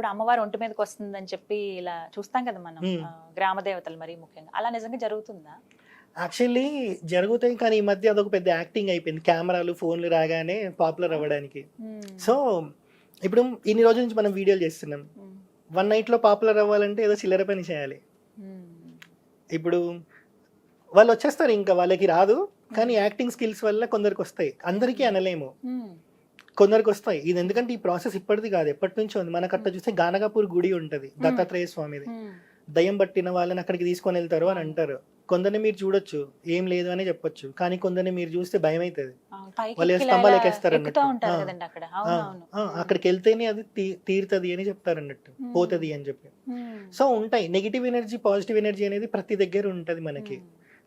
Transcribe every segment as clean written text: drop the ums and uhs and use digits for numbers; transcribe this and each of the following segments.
ఇప్పుడు అమ్మవారు ఒంటి మీదకి వస్తుందని చెప్పి ఇలా చూస్తాం కదా మనం, గ్రామ దేవతలు మరి ముఖ్యంగా, అలా నిజంగా జరుగుతుందా? యాక్చువల్లీ జరుగుతాయి, కానీ ఈ మధ్య అదొక పెద్ద యాక్టింగ్ అయిపోయింది, కెమెరాలు ఫోన్లు రాగానే పాపులర్ అవ్వడానికి. సో ఇప్పుడు ఇన్ని రోజుల నుంచి మనం వీడియోలు చేస్తున్నాం, వన్ నైట్లో పాపులర్ అవ్వాలంటే ఏదో చిల్లర పని చేయాలి. ఇప్పుడు వాళ్ళు వచ్చేస్తారు, ఇంకా వాళ్ళకి రాదు, కానీ యాక్టింగ్ స్కిల్స్ వల్ల కొందరికి వస్తాయి, అందరికీ అనలేము, కొందరికి వస్తాయి. ఇది ఎందుకంటే ఈ ప్రాసెస్ ఇప్పటిది కాదు, ఎప్పటి నుంచో ఉంది. మనకు అట్లా చూస్తే గానగాపూర్ గుడి ఉంటది, దత్తాత్రేయ స్వామిది. దయ్యం పట్టిన వాళ్ళని అక్కడికి తీసుకొని వెళ్తారు అని అంటారు. కొందరిని మీరు చూడొచ్చు, ఏం లేదు అని చెప్పొచ్చు, కానీ కొందరిని మీరు చూస్తే భయం అవుతుంది, వాళ్ళు స్తంభాలు ఎక్కేస్తారు అన్నట్టు. అక్కడికి వెళ్తేనే అది తీరుతుంది అని చెప్తారు అన్నట్టు, పోతుంది అని చెప్పి. సో ఉంటాయి నెగిటివ్ ఎనర్జీ, పాజిటివ్ ఎనర్జీ అనేది ప్రతి దగ్గర ఉంటది మనకి.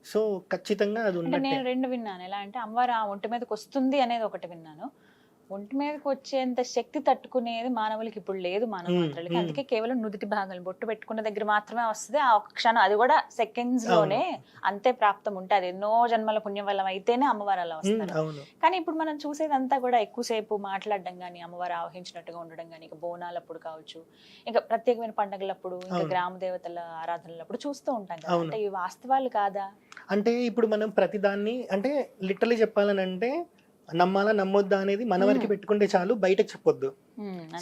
సో ఖచ్చితంగా అది ఉన్నట్టు. నేను రెండు విన్నాను, ఎలా అంటే అమ్మవారు ఆ ఒంటి మీదకి వస్తుంది అనేది ఒకటి విన్నాను, ఒంటి మీదకి వచ్చేంత శక్తి తట్టుకునేది మానవులకి ఇప్పుడు లేదు, మానవులకి. అందుకే కేవలం నుదుటి భాగాలు బొట్టు పెట్టుకున్న దగ్గర మాత్రమే వస్తుంది ఆ ఒక్క క్షణం, అది కూడా సెకండ్స్ లోనే అంతే ప్రాప్తం ఉంటే, అది ఎన్నో జన్మల పుణ్యం వల్ల అయితేనే అమ్మవారు అలా వస్తారు. కానీ ఇప్పుడు మనం చూసేదంతా కూడా ఎక్కువసేపు మాట్లాడడం కానీ, అమ్మవారు ఆవహించినట్టుగా ఉండడం కానీ, ఇక బోనాలప్పుడు కావచ్చు, ఇంకా ప్రత్యేకమైన పండుగలప్పుడు, ఇంకా గ్రామ దేవతల ఆరాధనలప్పుడు చూస్తూ ఉంటాం కదా, అంటే ఇవి వాస్తవాలు కాదా? అంటే ఇప్పుడు మనం ప్రతిదాన్ని, అంటే లిటరలీ చెప్పాలని అంటే నమ్మాలా నమ్మొద్దా అనేది మన వరకు పెట్టుకుంటే చాలు, బయటకు చెప్పొద్దు.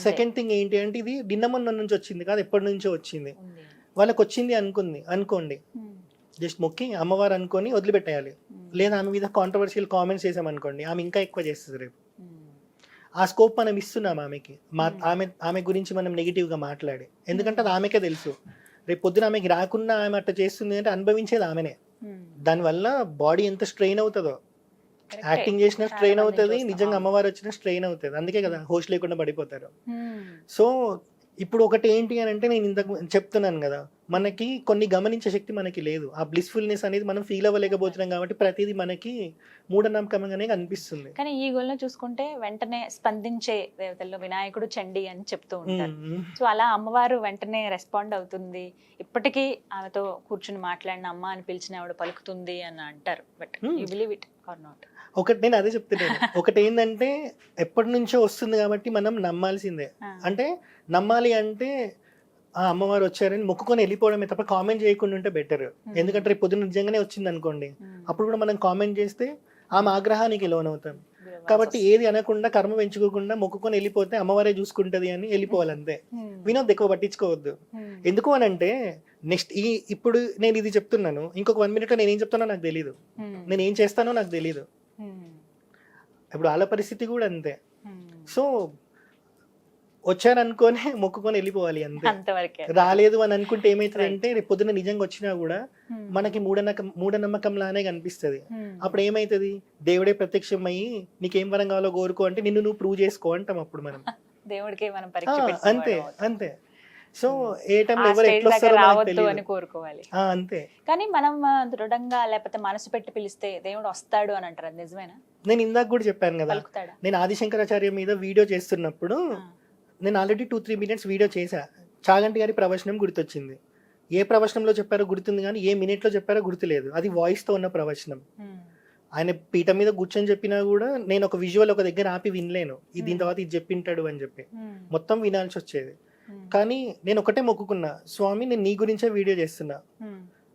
సెకండ్ థింగ్ ఏంటి అంటే, ఇది నిన్న మొన్న నుంచి వచ్చింది కాదు, ఎప్పటి నుంచో వచ్చింది. వాళ్ళకి వచ్చింది అనుకోండి, జస్ట్ మొక్కి అమ్మవారు అనుకొని వదిలిపెట్టేయాలి. లేదా ఆమె మీద కాంట్రవర్షియల్ కామెంట్స్ చేసామనుకోండి, ఆమె ఇంకా ఎక్కువ చేస్తుంది రేపు. ఆ స్కోప్ మనం ఇస్తున్నాం ఆమెకి, ఆమె గురించి మనం నెగిటివ్గా మాట్లాడి, ఎందుకంటే అది ఆమెకే తెలుసు. రేపు పొద్దున ఆమెకి రాకున్నా ఆమె అట్లా చేస్తుంది అంటే అనుభవించేది ఆమెనే. దానివల్ల బాడీ ఎంత స్ట్రెయిన్ అవుతుందో, యాక్టింగ్ చేసిన స్ట్రెయిన్ అవుతుంది, నిజంగా అమ్మవారు వచ్చిన స్ట్రెయిన్ అవుతుంది. అందుకే కదా హోస్ట్ లేకుండా పడిపోతారు. సో ఇప్పుడు ఒకటి ఏంటి అని అంటే, నేను ఇంతకు చెప్తున్నాను కదా, మనకి కొన్ని గమనించే శక్తి మనకి లేదు, ఆ బ్లిస్ఫుల్నెస్ అనేది మనం ఫీల్ అవ్వలేకపోతున్నాం, కాబట్టి ప్రతిదీ మనకి మూఢనమ్మకంగానే కనిపిస్తుంది. కానీ ఈ గోల్లో చూసుకుంటే వెంటనే స్పందించే దేవతల్లో వినాయకుడు, చండి అని చెప్తూ ఉంటారు. సో అలా అమ్మవారు వెంటనే రెస్పాండ్ అవుతుంది, ఇప్పటికీ ఆమెతో కూర్చుని మాట్లాడిన అమ్మ అని పిలిచిన ఆవిడ పలుకుతుంది అని అంటారు. But you believe it or not? ఒకటి నేను అదే చెప్తున్నాను, ఒకటి ఏంటంటే ఎప్పటి నుంచో వస్తుంది కాబట్టి మనం నమ్మాల్సిందే. అంటే నమ్మాలి అంటే ఆ అమ్మవారు వచ్చారని మొక్కుకొని వెళ్ళిపోవడమే తప్ప కామెంట్ చేయకుండా ఉంటే బెటర్. ఎందుకంటే రేపు పొద్దున్న నిజంగానే వచ్చింది అనుకోండి, అప్పుడు కూడా మనం కామెంట్ చేస్తే ఆమె ఆగ్రహానికి లోనవుతాం. కాబట్టి ఏది అనకుండా, కర్మ పెంచుకోకుండా మొక్కుకొని వెళ్ళిపోతే అమ్మవారే చూసుకుంటది అని వెళ్ళిపోవాలి అంతే. వినోద్ ఎక్కువ పట్టించుకోవద్దు. ఎందుకు అని అంటే, నెక్స్ట్ ఇప్పుడు నేను ఇది చెప్తున్నాను, ఇంకొక 1 minute నేను ఏం చెప్తానో నాకు తెలియదు, నేను ఏం చేస్తానో నాకు తెలియదు. ఇప్పుడు వాళ్ళ పరిస్థితి కూడా అంతే. సో వచ్చారనుకోనే మొక్కుకొని వెళ్ళిపోవాలి అంతే. రాలేదు అని అనుకుంటే ఏమైతుందంటే, రేపు పొద్దున నిజంగా వచ్చినా కూడా మనకి మూఢనమ్మకం లానే కనిపిస్తుంది. అప్పుడు ఏమైతుంది, దేవుడే ప్రత్యక్షం అయ్యి నీకేం వరం కావాలో కోరుకో అంటే నిన్ను నువ్వు ప్రూవ్ చేసుకో అంటాం అప్పుడు మనం. దేవుడికి అంతే అంతే. సో ఏ టైంలో ఎవరు ఎట్లా వస్తారో అని కోరుకోవాలి అంతే. కానీ మనం దృఢంగా లేకపోతే మనసు పెట్టి పిలిస్తే దేవుడు వస్తాడు అని అంటారు, అది నిజమేనా? నేను ఇందాక కూడా చెప్పాను కదా, నేను ఆదిశంకరాచార్య మీద వీడియో చేస్తున్నప్పుడు నేను ఆల్రెడీ 2-3 minutes వీడియో చేశా. చాగంటి గారి ప్రవచనం గుర్తొచ్చింది. ఏ ప్రవచనంలో చెప్పారో గుర్తుంది, కానీ ఏ మినిట్లో చెప్పారో గుర్తులేదు. అది వాయిస్తో ఉన్న ప్రవచనం. ఆయన పీఠం మీద కూర్చొని చెప్పినా కూడా నేను ఒక విజువల్ ఒక దగ్గర ఆపి వినలేను, దీని తర్వాత ఇది చెప్పింటాడు అని చెప్పి మొత్తం వినాల్సి వచ్చేది. కానీ నేను ఒకటే మొక్కుకున్నా, స్వామి నేను నీ గురించే వీడియో చేస్తున్నా,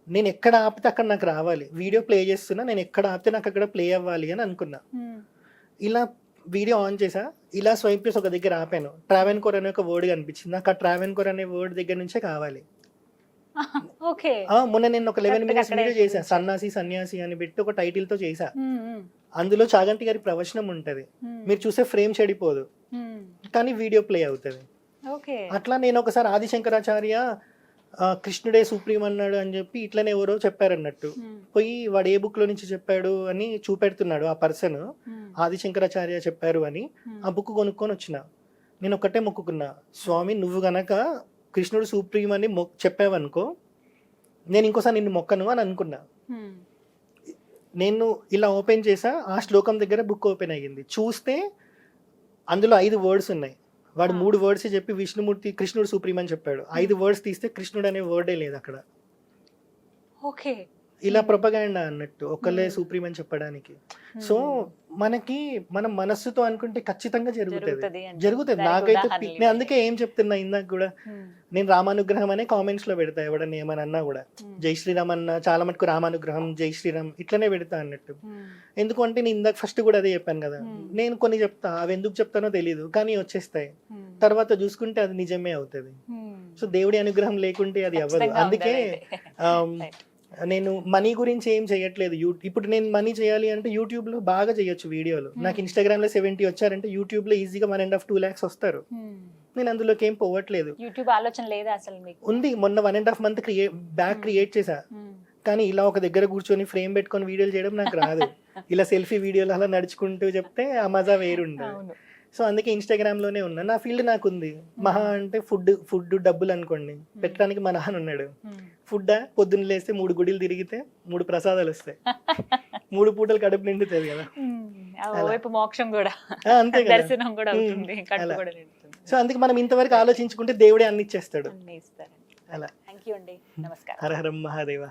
నేను ఎక్కడ ఆపితే అక్కడ నాకు రావాలి, వీడియో ప్లే చేస్తున్నా, నేను ఎక్కడ ఆపితే నాకు అక్కడ ప్లే అవ్వాలి అని అనుకున్నా. ఇలా వీడియో ఆన్ చేసా, ఇలా స్వైప్ చేసి ఒక దగ్గర ఆపాను, ట్రావెన్కోర్ అనే ఒక వర్డ్ కనిపించింది, నాకు ఆ ట్రావెన్కోర్ అనే వర్డ్ దగ్గర నుంచే కావాలి. మొన్న నేను ఒక 11 minutes వీడియో చేసా, సన్యాసి అని పెట్టి ఒక టైటిల్ తో చేసా. అందులో చాగంటి గారి ప్రవచనం ఉంటది, మీరు చూసే ఫ్రేమ్ చెడిపోదు, కానీ వీడియో ప్లే అవుతుంది. అట్లా నేను ఒకసారి ఆదిశంకరాచార్య కృష్ణుడే సుప్రీం అన్నాడు అని చెప్పి ఇట్లనే ఎవరో చెప్పారన్నట్టు, పోయి వాడు ఏ బుక్ లో నుంచి చెప్పాడు అని చూపెడుతున్నాడు ఆ పర్సన్, ఆదిశంకరాచార్య చెప్పారు అని. ఆ బుక్ కొనుక్కొని వచ్చిన, నేను ఒకటే మొక్కుకున్నా, స్వామి నువ్వు గనక కృష్ణుడు సుప్రీం అని చెప్పావనుకో, నేను ఇంకోసారి నిన్ను మొక్కను అని అనుకున్నా. నేను ఇలా ఓపెన్ చేసా, ఆ శ్లోకం దగ్గర బుక్ ఓపెన్ అయ్యింది, చూస్తే అందులో 5 words ఉన్నాయి. వాడు 3 words చెప్పి విష్ణుమూర్తి కృష్ణుడు సుప్రీం అని చెప్పాడు, 5 words తీస్తే కృష్ణుడు అనే వర్డే లేదు అక్కడ. ఇలా ప్రొపగాండా అన్నట్టు, ఒకళ్ళే సుప్రీం అని చెప్పడానికి. సో మనకి మనం మనస్సుతో అనుకుంటే ఖచ్చితంగా జరుగుతది జరుగుతుంది అంటే. జరుగుతుంది దానికి నాకైతే ఉదాహరణలు నేను అందుకే ఏం చెప్తున్నా ఇందాక కూడా ఉమ్, నేను రామానుగ్రహం అనే కామెంట్స్ లో పెడతా ఎవడన్నా ఏమని అన్నా కూడా ఉమ్, జై శ్రీరామ్ అన్న చాలా మటుకు రామానుగ్రహం జై శ్రీరామ్ ఇట్లనే పెడతా అన్నట్టు ఉమ్, ఎందుకంటే నేను ఇందాక ఫస్ట్ కూడా అదే చెప్పాను కదా Hmm. నేను కొన్ని చెప్తా అవి ఎందుకు చెప్తానో తెలియదు కానీ వచ్చేస్తాయి ఉమ్, తర్వాత చూసుకుంటే అది నిజమే అవుతుంది ఉమ్. సో దేవుడి అనుగ్రహం లేకుంటే అది అవ్వదు ఖచ్చితంగా అందుకే ఉండాలి అయితే. Right. నేను మనీ గురించి ఏం చేయట్లేదు ఇప్పుడు నేను మనీ చేయాలి అంటే యూట్యూబ్ లో బాగా చేయొచ్చు వీడియోలు నాకు ఇన్స్టాగ్రామ్ లో 70 వచ్చారంటే యూట్యూబ్ లో ఈజీగా 1.5-2 lakhs వస్తారు ఉమ్. నేను అందులోకి ఏం పోవట్లేదు యూట్యూబ్ ఆలోచన లేదా అసలు మీకు? ఉంది మొన్న 1.5 month బ్యాక్ క్రియేట్ చేశా ఉమ్, కానీ ఇలా ఒక దగ్గర కూర్చొని ఫ్రేమ్ పెట్టుకొని వీడియోలు చేయడం నాకు రాదు ఇలా సెల్ఫీ వీడియోలు అలా నడుచుకుంటూ చెప్తే ఆ మజా వేరుండదు అవును. సో అందుకే ఇన్స్టాగ్రామ్ లోనే ఉన్నా నా ఫీల్డ్ నాకు ఉంది మహా అంటే ఫుడ్ డబ్బులు అనుకోండి పెట్టడానికి మా నాన్న ఉన్నాడు ఉమ్. ఫుడ్ పొద్దున్న లేస్తే 3 గుడిలు తిరిగితే 3 ప్రసాదాలు వస్తాయి 3 పూటలు కడుపు నిండుతుంది కదా ఉమ్, ఆ ఓవైపు మోక్షం కూడా, అంతే కదా దర్శనం కూడా అవుతుంది, కడుపు అలా. కూడా నిండుతుంది. సో అందుకే మనం ఇంతవరకు ఆలోచించుకుంటే దేవుడే అన్ని ఇచ్చేస్తాడు అన్నీ ఇస్తారండి. అలా థ్యాంక్ యూ అండి, నమస్కారం. హర హరం మహాదేవ